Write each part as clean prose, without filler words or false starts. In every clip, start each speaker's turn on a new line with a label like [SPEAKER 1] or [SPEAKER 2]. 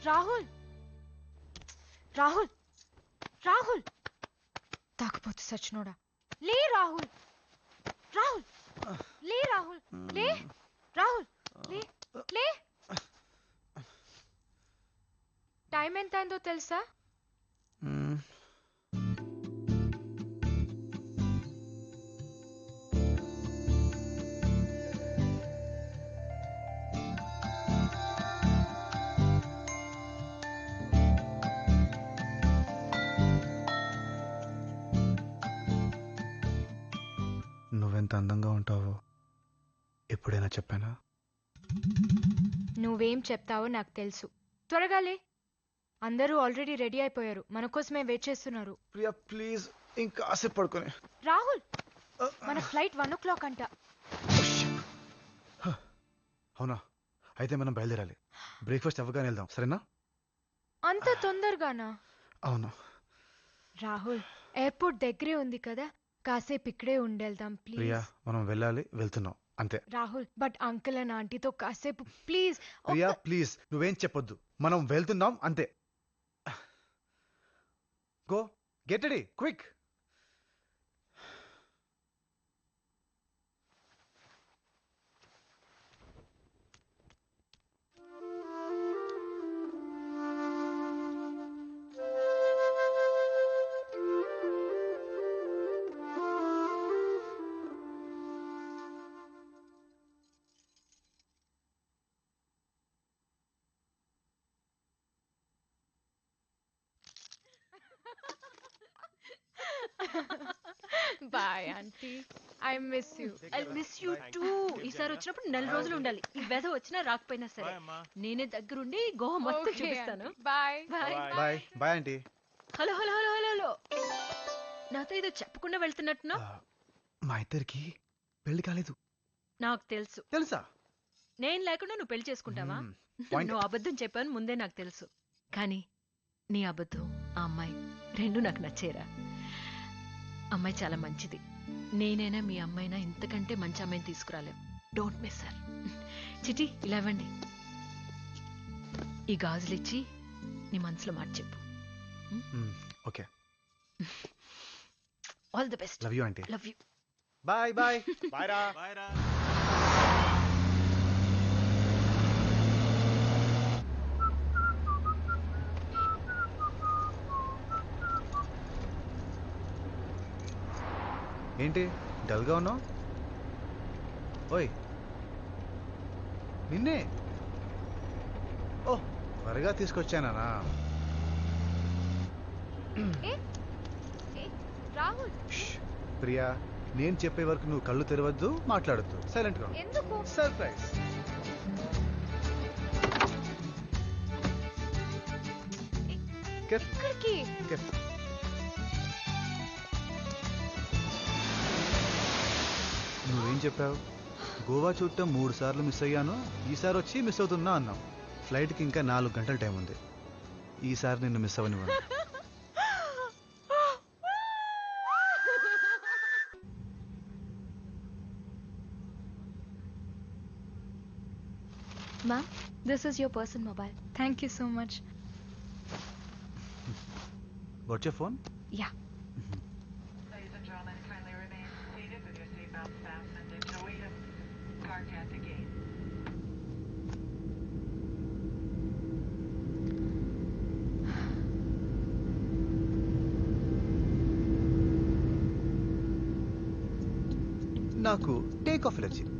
[SPEAKER 1] రాహుల్ రాహుల్ రాహుల్ తాకపోతే సచ్చినోడా లే రాహుల్ రాహుల్ లే రాహుల్ లే రాహుల్ లే లే టైం ఎంత అయిందో తెలుసా?
[SPEAKER 2] నువ్వెంత అందంగా ఉంటావో ఎప్పుడైనా చెప్పానా?
[SPEAKER 1] నువ్వేం చెప్తావో నాకు తెలుసు. త్వరగా లే, అందరూ ఆల్రెడీ రెడీ అయిపోయారు, మన కోసమే వెయిట్ చేస్తున్నారు.
[SPEAKER 2] ప్రియా ప్లీజ్ ఇంకా ఆసేపు పడుకొని.
[SPEAKER 1] రాహుల్ మన ఫ్లైట్ 1 o'clock అంట.
[SPEAKER 2] అవునా, అయితే మనం బయలుదేరాలి. బ్రేక్ఫాస్ట్ అవ్వగానే వెళ్దాం, సరేనా?
[SPEAKER 1] అంత తొందరగానా?
[SPEAKER 2] అవును.
[SPEAKER 1] రాహుల్ ఎయిర్పోర్ట్ దగ్గరే ఉంది కదా, కాసేపు ఇక్కడే ఉండేద్దాం ప్లీజ్.
[SPEAKER 2] ప్రియా మనం వెళ్ళాలి, వెళ్తున్నాం అంతే.
[SPEAKER 1] రాహుల్ బట్ అంకుల్ అండ్ ఆంటీతో కాసేపు ప్లీజ్.
[SPEAKER 2] ప్రియా ప్లీజ్ నువ్వేం చెప్పొద్దు, మనం వెళ్తున్నాం అంతే. Go get ready quick.
[SPEAKER 1] Bye aunty, I miss you.
[SPEAKER 3] I miss you too. ఈసారి వచ్చినప్పుడు 4 రోజులు ఉండాలి. ఈ వెద వచ్చినా రాకపోయినా సరే నేనే దగ్గరుండి గోవా మొత్తం చూపిస్తాను.
[SPEAKER 1] Bye
[SPEAKER 3] bye
[SPEAKER 2] bye bye aunty.
[SPEAKER 3] Hello hello hello hello hello, నాతో ఏదో చెప్పకుండా వెళ్తున్నట్టున్నా?
[SPEAKER 2] మా ఇద్దరికి పెళ్లి కాలేదు.
[SPEAKER 3] నాకు తెలుసు.
[SPEAKER 2] తెలుసా?
[SPEAKER 3] నేను లేకుండా నువ్వు పెళ్లి చేసుకుంటావా?
[SPEAKER 2] point.
[SPEAKER 3] నువ్వు అబద్ధం చెప్పాను ముందే నాకు తెలుసు. కానీ నీ అబద్ధం, ఆ అమ్మాయి రెండు నాకు నచ్చేరా. అమ్మాయి చాలా మంచిది. నేనైనా మీ అమ్మాయినా ఇంతకంటే మంచి అమ్మాయిని తీసుకురాలేం. Don't miss her. చిటి ఇలా ఇవ్వండి. ఈ గాజులు ఇచ్చి నీ మనసులో మాట చెప్పు.
[SPEAKER 2] Okay.
[SPEAKER 3] All the best.
[SPEAKER 2] Love you aunty.
[SPEAKER 3] Love you.
[SPEAKER 2] Bye bye. Bye రా.
[SPEAKER 4] బాయ్ రా.
[SPEAKER 2] ఏంటి డల్గా ఉన్నావు? ఓయ్ నిన్నే. ఓ త్వరగా తీసుకొచ్చానా?
[SPEAKER 1] రాహుల్
[SPEAKER 2] ప్రియా నేను చెప్పే వరకు నువ్వు కళ్ళు తెరవద్దు, మాట్లాడద్దు, సైలెంట్ గా.
[SPEAKER 1] ఎందుకు?
[SPEAKER 2] సర్ప్రైజ్.
[SPEAKER 1] ఎక్కడికి?
[SPEAKER 2] నువ్వేం చెప్పావు? గోవా చూడటం 3 సార్లు మిస్ అయ్యాను, ఈసారి వచ్చి మిస్ అవుతున్నా అన్నావు. ఫ్లైట్కి ఇంకా 4 గంటల టైం ఉంది. ఈసారి నిన్ను miss అవ్వనివ్వను.
[SPEAKER 1] Ma'am, this is your personal mobile. Thank you so much.
[SPEAKER 2] What's your phone?
[SPEAKER 1] Yeah.
[SPEAKER 5] Ladies and gentlemen, kindly remain seated with your seatbelts fastened until we have parked at the gate.
[SPEAKER 2] నాకు take off వచ్చింది.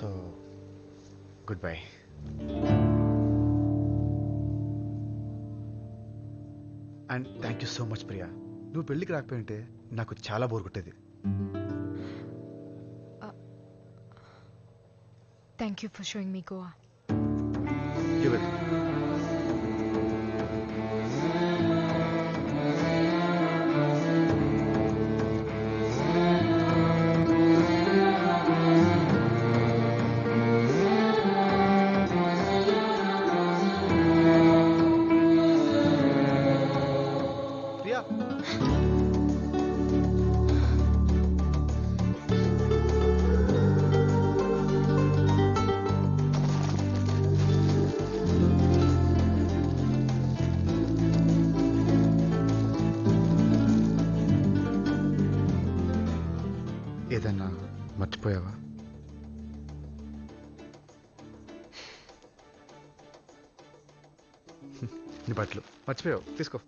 [SPEAKER 2] So, goodbye. And thank you so much Priya. నువ్వు పెళ్ళికి రాకపోయింటే నాకు చాలా bore కొట్టేది.
[SPEAKER 1] Thank you for showing me Goa.
[SPEAKER 2] Give it. Priya ఏదన్నా మర్చిపోయావా? నీ బట్టలు మర్చిపోయావు, తీసుకో.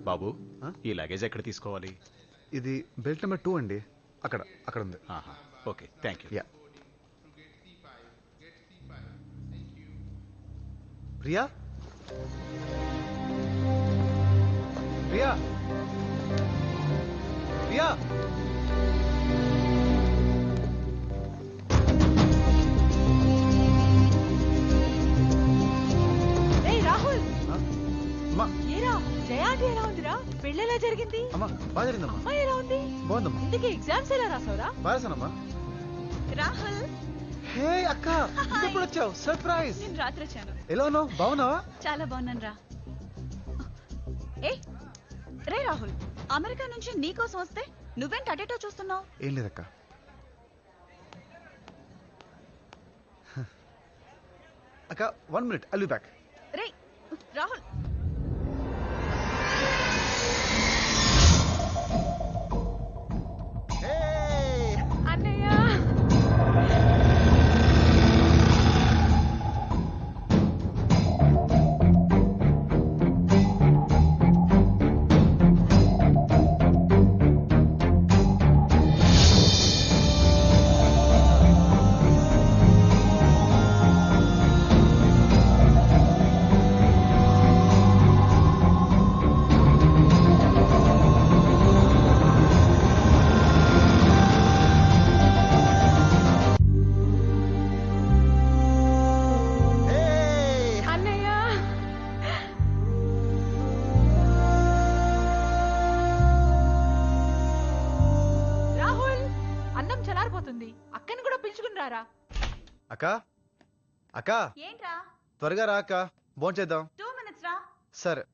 [SPEAKER 4] బాబు
[SPEAKER 2] ఆ?
[SPEAKER 4] ఈ లగేజ్ ఎక్కడ తీసుకోవాలి?
[SPEAKER 2] ఇది బెల్ట్ నెంబర్ 2 అండి. అక్కడ అక్కడ ఉంది.
[SPEAKER 4] ఆహా, okay, thank you.
[SPEAKER 2] Yeah. Priya Priya Priya
[SPEAKER 1] Rahul,
[SPEAKER 2] ఆ? అమ్మా
[SPEAKER 1] ఏరా జయాంటి ఎలా ఉందిరా? పెళ్ళెలా జరిగింది?
[SPEAKER 2] అమ్మా బాగా జరిగిందమ్మా.
[SPEAKER 1] అమ్మాయి ఎలా ఉంది?
[SPEAKER 2] బాగుందమ్మా.
[SPEAKER 1] ఇంతకీ ఎగ్జామ్స్ ఎలా రాసావురా?
[SPEAKER 2] బాగాసానమ్మా.
[SPEAKER 6] రాహుల్,
[SPEAKER 2] హే అక్క, ఎప్పుడు వచ్చావు? సర్ప్రైజ్.
[SPEAKER 6] నేను రాత్రి వచ్చాను.
[SPEAKER 2] ఎలా ఉన్నావు? బాగున్నావా?
[SPEAKER 6] చాలా బాగున్నాను రా. ఏ రే రాహుల్, అమెరికా నుంచి నీకోసం వస్తే నువ్వేంటి అటేటో చూస్తున్నావు?
[SPEAKER 2] ఏం లేదక్క. అక్క 1 minute, I'll be back.
[SPEAKER 6] రే రాహుల్,
[SPEAKER 1] అన్నయ్య, అన్నయ్య, రాహుల్, అన్నం చలారిపోతుంది. అక్కని కూడా పిలుచుకుని రారా.
[SPEAKER 2] అక్క అక్క
[SPEAKER 6] ఏంట్రా?
[SPEAKER 2] త్వరగా రా అక్క, భోంచేద్దాం.
[SPEAKER 6] 2 minutes రా.
[SPEAKER 2] సరే.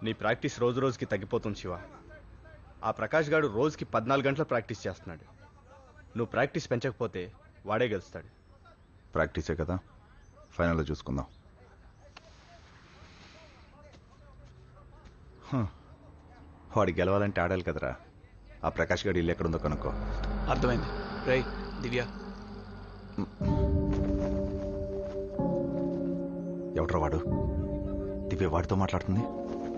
[SPEAKER 4] నీ ప్రాక్టీస్ రోజు రోజుకి తగ్గిపోతుంది శివ. ఆ ప్రకాష్ గాడు రోజుకి 14 గంటలు ప్రాక్టీస్ చేస్తున్నాడు. నువ్వు ప్రాక్టీస్ పెంచకపోతే వాడే గెలుస్తాడు.
[SPEAKER 7] ప్రాక్టీసే కదా, ఫైనల్లో చూసుకుందాం. వాడు గెలవాలంటే ఆడాలి కదరా. ఆ ప్రకాష్ గారి ఇల్లు ఎక్కడుందో కనుక్కో.
[SPEAKER 8] అర్థమైంది. రై దివ్య,
[SPEAKER 7] ఎవడ్రా వాడు? దివ్య వాడితో మాట్లాడుతుంది.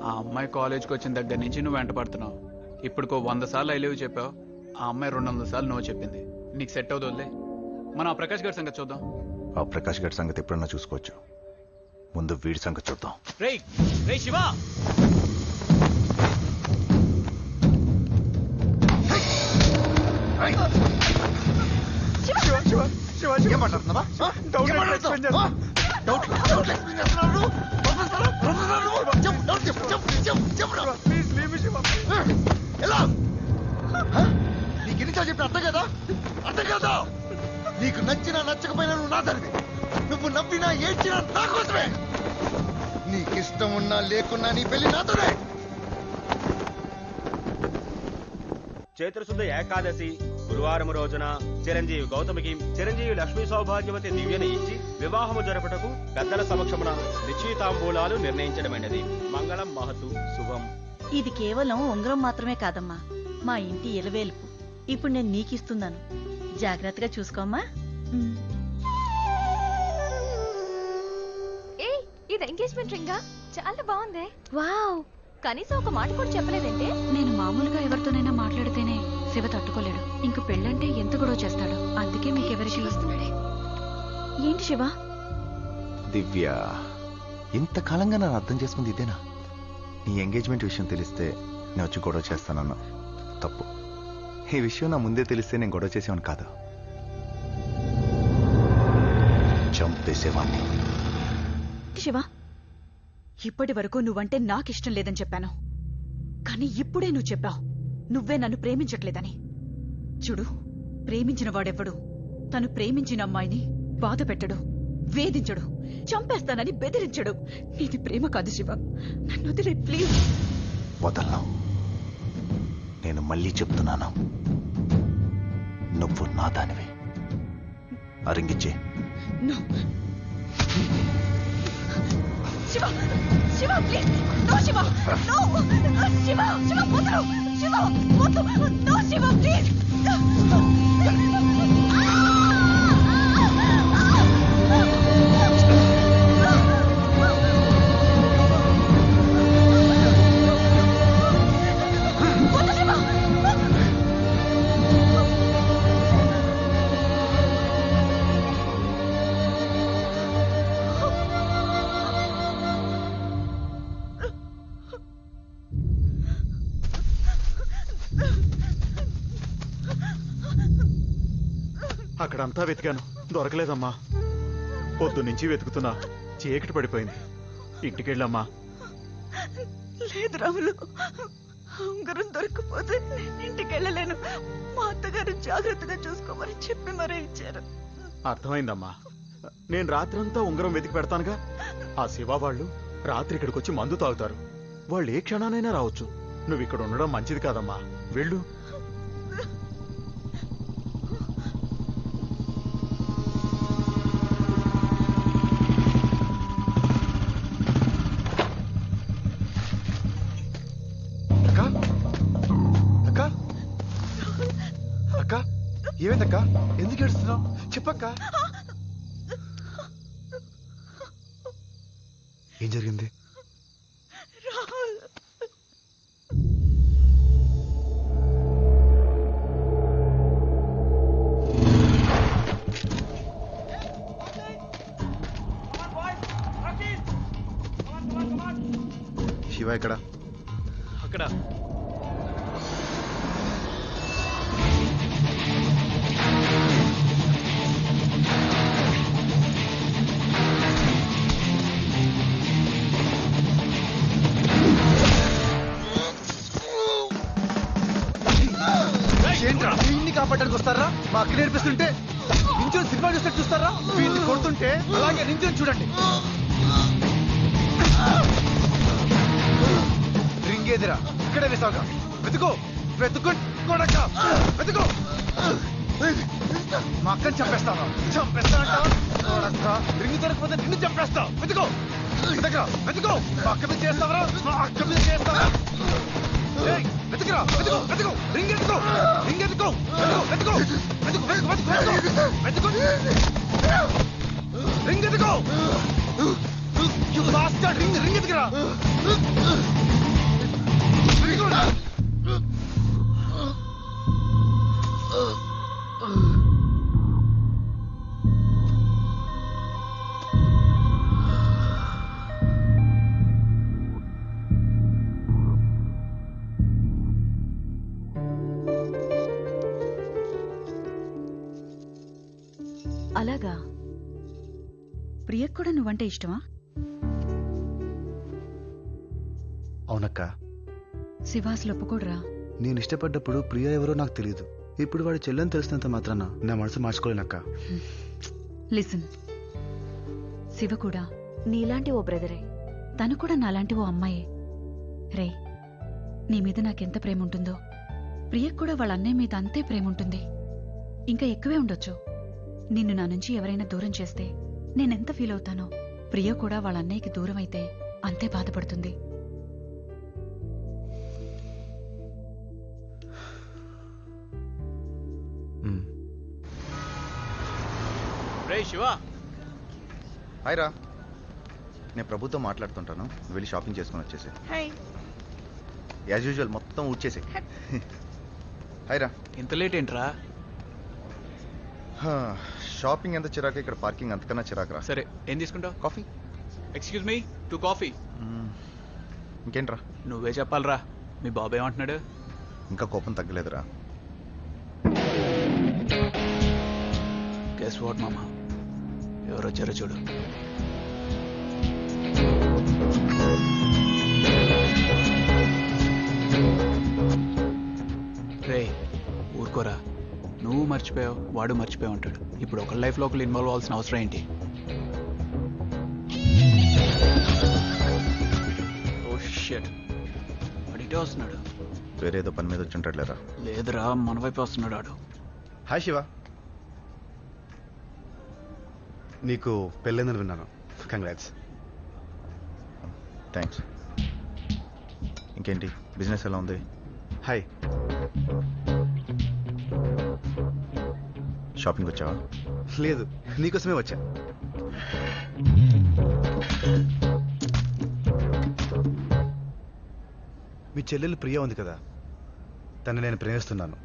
[SPEAKER 8] ఆ అమ్మాయి కాలేజ్కి వచ్చిన దగ్గర నుంచి నువ్వు వెంట పడుతున్నావు. ఇప్పుడుకో 100 సార్లు ఐ లవ్ చెప్పావు. ఆ అమ్మాయి 200 సార్లు నో చెప్పింది. నీకు సెట్ అవుతుందిలే. మనం ఆ ప్రకాష్ గారి సంగతి చూద్దాం.
[SPEAKER 7] ఆ ప్రకాష్ గారి సంగతి ఎప్పుడన్నా చూసుకోవచ్చు, ముందు వీడి సంగతి చూద్దాం.
[SPEAKER 8] రేయ్ రేయ్ శివ,
[SPEAKER 7] నీకు ఎన్ని
[SPEAKER 9] నీకు నచ్చినా నచ్చకపోయినా నువ్వు నా తల్లివి. నువ్వు నవ్వినా ఏడ్చినా నా కోసమే. నీకిష్టం ఉన్నా లేకున్నా నీ పెళ్లి నాతోనే.
[SPEAKER 4] చైత్రశుద్ధ ఏకాదశి గురువారం రోజున చిరంజీవి గౌతమికి చిరంజీవి లక్ష్మీ సౌభాగ్యవతి దివ్యని ఇచ్చి వివాహము జరుపుటకు పెద్దల సమక్షమున నిశ్చితాంబూలాలు నిర్ణయించడమైనది. మంగళం మహతు శుభం.
[SPEAKER 6] ఇది కేవలం ఉంగరం మాత్రమే కాదమ్మా, మా ఇంటి ఎలవేలుపు. ఇప్పుడు నేను నీకిస్తున్నాను, జాగ్రత్తగా చూసుకోమ్మా.
[SPEAKER 1] ఏ ఇది ఎంగేజ్మెంట్ రింగా? చాలా బాగుంది. వావ్, కనీసం ఒక మాట కూడా చెప్పలేదంటే.
[SPEAKER 10] నేను మామూలుగా ఎవరితోనైనా మాట్లాడితేనే శివ తట్టుకోలేడు. ఇంక పెళ్ళంటే ఎంత గొడవ చేస్తాడు. అందుకే మీకెవరికి వస్తున్నాడే. ఏంటి శివ?
[SPEAKER 9] దివ్య, ఇంతకాలంగా నన్ను అర్థం చేసుకుంది ఇదేనా? నీ ఎంగేజ్మెంట్ విషయం తెలిస్తే నేను వచ్చి గొడవ చేస్తానన్నా తప్పు. ఈ విషయం నా ముందే తెలిస్తే నేను గొడవ చేసేవాడిని కాదు, చంపేసేవాణ్ణి.
[SPEAKER 6] శివ, ఇప్పటి వరకు నువ్వంటే నాకిష్టం లేదని చెప్పాను, కానీ ఇప్పుడే నువ్వు చెప్పావు నువ్వే నన్ను ప్రేమించట్లేదని. చూడు, ప్రేమించిన వాడెవ్వడు తను ప్రేమించిన అమ్మాయిని బాధ పెట్టడు, వేధించడు, చంపేస్తానని బెదిరించడు. నీది ప్రేమ కాదు శివ, నన్ను వదిలే ప్లీజ్.
[SPEAKER 9] వదలను. నేను మళ్ళీ చెప్తున్నాను, నువ్వు నా దానివి. అరింగిచ్చే.
[SPEAKER 6] Shiva, Shiva please, no Shiva, no Shiva, Shiva వదలు, శివ వద్దు, నో శివ ప్లీజ్.
[SPEAKER 2] అక్కడంతా వెతికాను, దొరకలేదమ్మా. పొద్దున్నుంచి వెతుకుతున్నా, చీకటి పడిపోయింది. ఇంటికెళ్ళమ్మా.
[SPEAKER 6] లేదు రాములు, ఉంగరం దొరకపోతే ఇంటికెళ్ళలేను. మా అత్తగారు జాగ్రత్తగా చూసుకోమని చెప్పి మరీ ఇచ్చారు.
[SPEAKER 2] అర్థమైందమ్మా. నేను రాత్రంతా ఉంగరం వెతికి పెడతానుగా. ఆ శివ వాళ్ళు రాత్రి ఇక్కడికి వచ్చి మందు తాగుతారు. వాళ్ళు ఏ క్షణానైనా రావచ్చు. నువ్వు ఇక్కడ ఉండడం మంచిది కాదమ్మా, వెళ్ళు.
[SPEAKER 9] అక్క, ఏమైందక్క? ఎందుకు ఏడుస్తున్నావు? చెప్పక్క. ఏం జరిగింది? శివ ఎక్కడ?
[SPEAKER 8] అక్కడ.
[SPEAKER 2] వీడిని కాపాడడానికి వస్తారా? మా అక్క నేర్పిస్తుంటే నించొని సినిమా చూస్తే చూస్తారా? వీడిని కొడుతుంటే అలాగే నించొని చూడండి. రింగేదిరా, ఇక్కడే వేసావుగా. వెతుకో, వెతుక్కోడక్క, వెతుకో. మా అక్కని చంపేస్తావా? చంపేస్తానంటావా? రింగు దొరకపోతే నిన్ను చంపేస్తావు. వెతుకో, వెతుకో. మా అక్క మీద చేస్తావరా? మా అక్క మీద చేస్తావా? వెతుకురా, వెతుకో, వెతుకో. రింగ్ ఎత్తుకో, రింగ్ ఎత్తుకో, వెతుకో, వెతుకో, వెతుకో, రింగ్ ఎత్తుకో. రింగ్ ఎత్తుకురా.
[SPEAKER 6] అలాగా, ప్రియకు కూడా నువ్వంటే ఇష్టమా?
[SPEAKER 2] అవునక్క.
[SPEAKER 10] శివాసులు ఒప్పుకోడ్రా.
[SPEAKER 2] నేను ఇష్టపడ్డప్పుడు ప్రియ ఎవరో నాకు తెలియదు. ఇప్పుడు వాడు చెల్లెని తెలిసినంత మాత్రాన నా మనసు మార్చుకోలేనక్క.
[SPEAKER 6] లిసన్, శివ కూడా నీలాంటి ఓ బ్రదరే, తను కూడా నాలాంటి ఓ అమ్మాయే. రే, నీ మీద నాకెంత ప్రేమ ఉంటుందో ప్రియకు కూడా వాళ్ళ అన్నయ్య మీద అంతే ప్రేమ ఉంటుంది, ఇంకా ఎక్కువే ఉండొచ్చు. నిన్ను నా నుంచి ఎవరైనా దూరం చేస్తే నేనెంత ఫీల్ అవుతానో, ప్రియ కూడా వాళ్ళ అన్నయ్యకి దూరం అయితే అంతే బాధపడుతుంది.
[SPEAKER 8] రే శివ,
[SPEAKER 9] హాయ్ రా. నేను ప్రభుతో మాట్లాడుతుంటాను, వెళ్ళి షాపింగ్ చేసుకుని వచ్చేసి. యాజ్ యూజువల్ మొత్తం ఊడ్చేసి. హాయ్ రా.
[SPEAKER 8] ఇంత లేట్ ఏంట్రా?
[SPEAKER 9] షాపింగ్ ఎంత చిరాకు, ఇక్కడ పార్కింగ్ అంతకన్నా చిరాకు రా.
[SPEAKER 8] సరే, ఏం తీసుకుంటావు?
[SPEAKER 9] కాఫీ.
[SPEAKER 8] Excuse me, 2 coffee.
[SPEAKER 9] ఇంకేంట్రా?
[SPEAKER 8] నువ్వే చెప్పాలరా. మీ బాబు ఏమంటున్నాడు?
[SPEAKER 9] ఇంకా కోపం తగ్గలేదురా.
[SPEAKER 8] గెస్ వాట్ మామ, ఎవరు వచ్చారో చూడు. రే ఊరుకోరా, నువ్వు మర్చిపోయావు, వాడు మర్చిపోయావు ఉంటాడు. ఇప్పుడు ఒకళ్ళ లైఫ్లో ఒకళ్ళు ఇన్వాల్వ్ అవ్వాల్సిన అవసరం ఏంటి? ఓ షిట్, అడిటే వస్తున్నాడు.
[SPEAKER 9] వేరేదో పని మీద వచ్చి ఉంటాడులేరా.
[SPEAKER 8] లేదురా, మన వైపు వస్తున్నాడు ఆడు.
[SPEAKER 2] హాయ్ శివ, నీకు పెళ్ళైందని విన్నాను. కంగ్రాట్స్.
[SPEAKER 9] థ్యాంక్స్. ఇంకేంటి, బిజినెస్ ఎలా ఉంది?
[SPEAKER 2] హాయ్.
[SPEAKER 9] షాపింగ్ వచ్చావా?
[SPEAKER 2] లేదు, నీకోసమే వచ్చా. మీ చెల్లెలు ప్రియ ఉంది కదా, తను నేను ప్రేమిస్తున్నాను.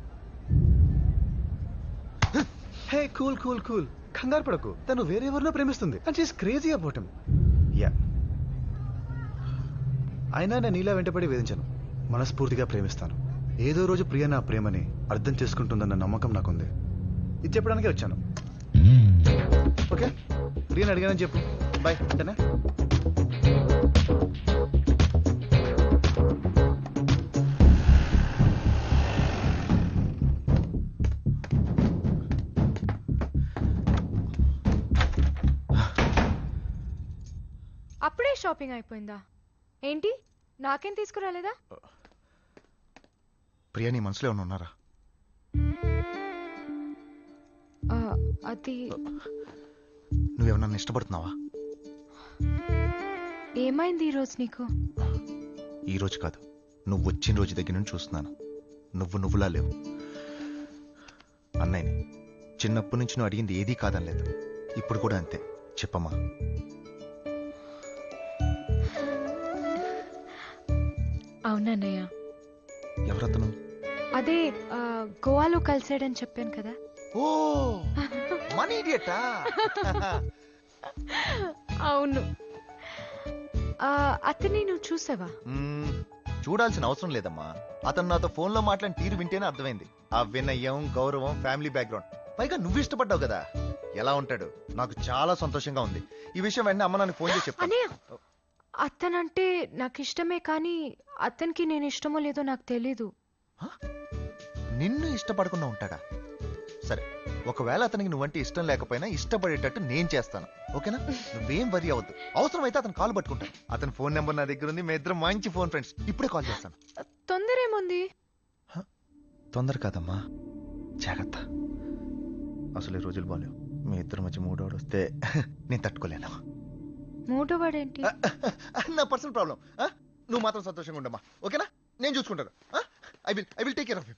[SPEAKER 2] హే కూల్ కూల్ కూల్, కంగారు పడకు. తను వేరెవరినో ప్రేమిస్తుంది. And she's crazy about him. Yeah, అయినా నేను నీలా వెంటపడి వేధించాను. మనస్ఫూర్తిగా ప్రేమిస్తాను. ఏదో రోజు ప్రియ నా ప్రేమని అర్థం చేసుకుంటుందన్న నమ్మకం నాకుంది. ఇది చెప్పడానికే వచ్చాను. ఓకే, ప్రియని అడిగానని చెప్పు. బాయ్. అంతేనా?
[SPEAKER 1] అప్పుడే షాపింగ్ అయిపోయిందా ఏంటి? నాకేం తీసుకురాలేదా?
[SPEAKER 9] ప్రియా, నీ మనసులో ఏమన్నా ఉన్నారా?
[SPEAKER 1] అది
[SPEAKER 9] నువ్వేమన్నా నన్ను ఇష్టపడుతున్నావా?
[SPEAKER 1] ఏమైంది ఈరోజు నీకు?
[SPEAKER 9] ఈ రోజు కాదు, నువ్వు వచ్చిన రోజు దగ్గర నుంచి చూస్తున్నాను. నువ్వులా లేవు. అన్నయ్యని చిన్నప్పటి నుంచి నువ్వు అడిగింది ఏదీ కాదనలేదు. ఇప్పుడు కూడా అంతే. చెప్పమ్మా.
[SPEAKER 1] అవునన్నయ్య.
[SPEAKER 9] ఎవరతను?
[SPEAKER 1] అదే గోవాలో కలిసాడని చెప్పాను కదా.
[SPEAKER 9] ఓ, మనీ ఇడియటా?
[SPEAKER 1] అవును. అతన్ని నువ్వు చూసావా?
[SPEAKER 9] చూడాల్సిన అవసరం లేదమ్మా. అతను నాతో ఫోన్లో మాట్లాడిన తీరు వింటేనే అర్థమైంది. ఆ వినయం, గౌరవం, ఫ్యామిలీ బ్యాక్గ్రౌండ్, పైగా నువ్వు ఇష్టపడ్డావు కదా. ఎలా ఉంటాడు? నాకు చాలా సంతోషంగా ఉంది. ఈ విషయం వెంటనే అమ్మ నాకు ఫోన్ చేసి చెప్పాను.
[SPEAKER 1] అతనంటే నాకు ఇష్టమే, కానీ అతనికి నేను ఇష్టమో లేదో నాకు తెలీదు.
[SPEAKER 9] నిన్ను ఇష్టపడకుండా ఉంటాడా? సరే, ఒకవేళ అతనికి నువ్వంటే ఇష్టం లేకపోయినా ఇష్టపడేటట్టు నేను చేస్తాను. ఓకేనా? నువ్వేం వరి అవ్వద్దు. అవసరమైతే అతను కాల్ పట్టుకుంటాను. అతని ఫోన్ నెంబర్ నా దగ్గర ఉంది. మీ ఇద్దరం మంచి ఫోన్ ఫ్రెండ్స్. ఇప్పుడే కాల్ చేస్తాను.
[SPEAKER 1] తొందర ఏముంది?
[SPEAKER 9] తొందర కాదమ్మా, జాగ్రత్త. అసలు ఈ రోజులు బాలేవు. మీ ఇద్దరు మధ్య మూడోడు వస్తే నేను తట్టుకోలేను.
[SPEAKER 1] మూడోవాడేంటి?
[SPEAKER 9] నా పర్సనల్ ప్రాబ్లం. నువ్వు మాత్రం సంతోషంగా ఉండమ్మా. ఓకేనా? నేను చూసుకుంటాను. I will take care of you.